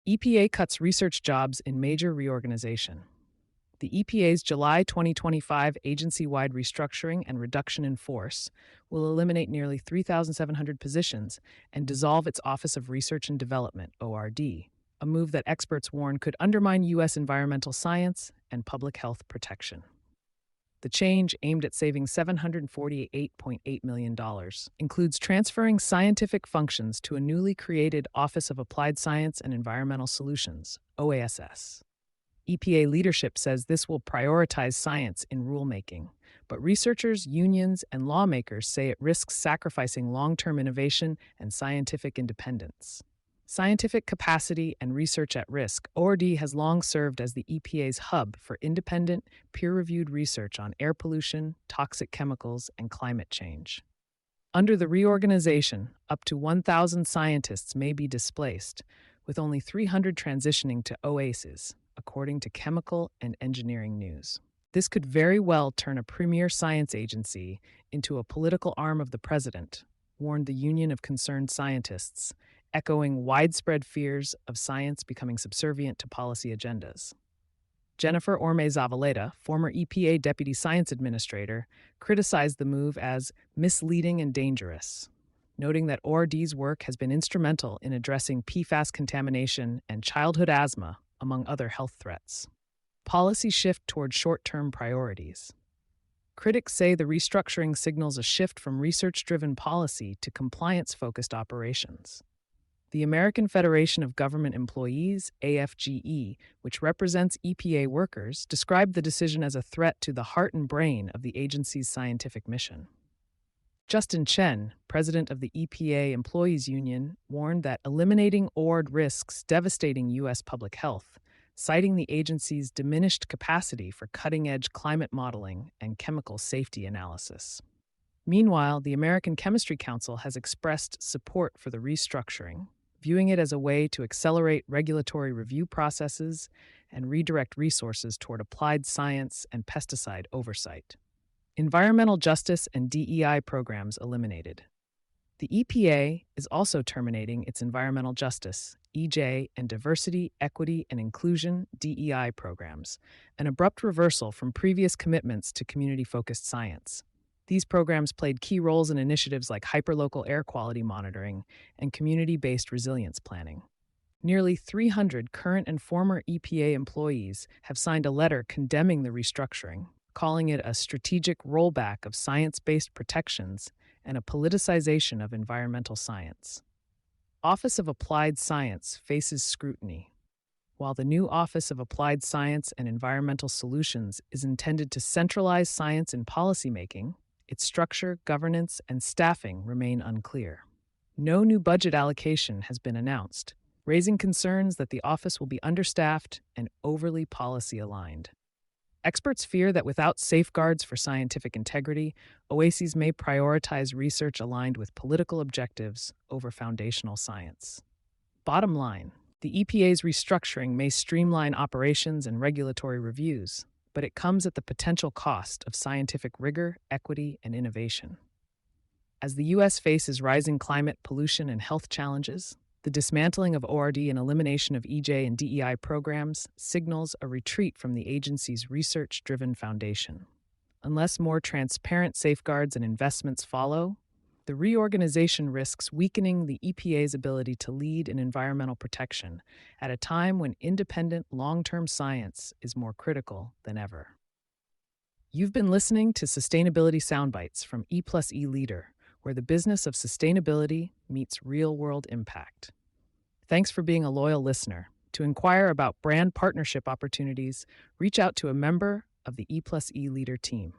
EPA cuts research jobs in major reorganization. The EPA's July 2025 agency wide restructuring and reduction in force will eliminate nearly 3,700 positions and dissolve its Office of Research and Development, ORD, a move that experts warn could undermine U.S. environmental science and public health protection. The change, aimed at saving $748.8 million, includes transferring scientific functions to a newly created Office of Applied Science and Environmental Solutions, OASS. EPA leadership says this will prioritize science in rulemaking, but researchers, unions, and lawmakers say it risks sacrificing long-term innovation and scientific independence. Scientific capacity and research at risk, ORD has long served as the EPA's hub for independent, peer-reviewed research on air pollution, toxic chemicals, and climate change. Under the reorganization, up to 1,000 scientists may be displaced, with only 300 transitioning to OASIS, according to Chemical and Engineering News. This could very well turn a premier science agency into a political arm of the president, warned the Union of Concerned Scientists, echoing widespread fears of science becoming subservient to policy agendas. Jennifer Orme-Zavaleta, former EPA Deputy Science Administrator, criticized the move as misleading and dangerous, noting that ORD's work has been instrumental in addressing PFAS contamination and childhood asthma, among other health threats. Policy shift toward short-term priorities. Critics say the restructuring signals a shift from research-driven policy to compliance-focused operations. The American Federation of Government Employees, AFGE, which represents EPA workers, described the decision as a threat to the heart and brain of the agency's scientific mission. Justin Chen, president of the EPA Employees Union, warned that eliminating ORD risks devastating U.S. public health, citing the agency's diminished capacity for cutting-edge climate modeling and chemical safety analysis. Meanwhile, the American Chemistry Council has expressed support for the restructuring, viewing it as a way to accelerate regulatory review processes and redirect resources toward applied science and pesticide oversight. Environmental justice and DEI programs eliminated. The EPA is also terminating its environmental justice, EJ, and diversity, equity, and inclusion, DEI programs, an abrupt reversal from previous commitments to community-focused science. These programs played key roles in initiatives like hyperlocal air quality monitoring and community-based resilience planning. Nearly 300 current and former EPA employees have signed a letter condemning the restructuring, calling it a strategic rollback of science-based protections and a politicization of environmental science. Office of Applied Science faces scrutiny. While the new Office of Applied Science and Environmental Solutions is intended to centralize science in policymaking, its structure, governance, and staffing remain unclear. No new budget allocation has been announced, raising concerns that the office will be understaffed and overly policy-aligned. Experts fear that without safeguards for scientific integrity, OASIS may prioritize research aligned with political objectives over foundational science. Bottom line, the EPA's restructuring may streamline operations and regulatory reviews, but it comes at the potential cost of scientific rigor, equity, and innovation. As the U.S. faces rising climate, pollution, and health challenges, the dismantling of ORD and elimination of EJ and DEI programs signals a retreat from the agency's research-driven foundation. Unless more transparent safeguards and investments follow, the reorganization risks weakening the EPA's ability to lead in environmental protection at a time when independent, long-term science is more critical than ever. You've been listening to Sustainability Soundbites from E+E Leader, where the business of sustainability meets real-world impact. Thanks for being a loyal listener. To inquire about brand partnership opportunities, reach out to a member of the E+E Leader team.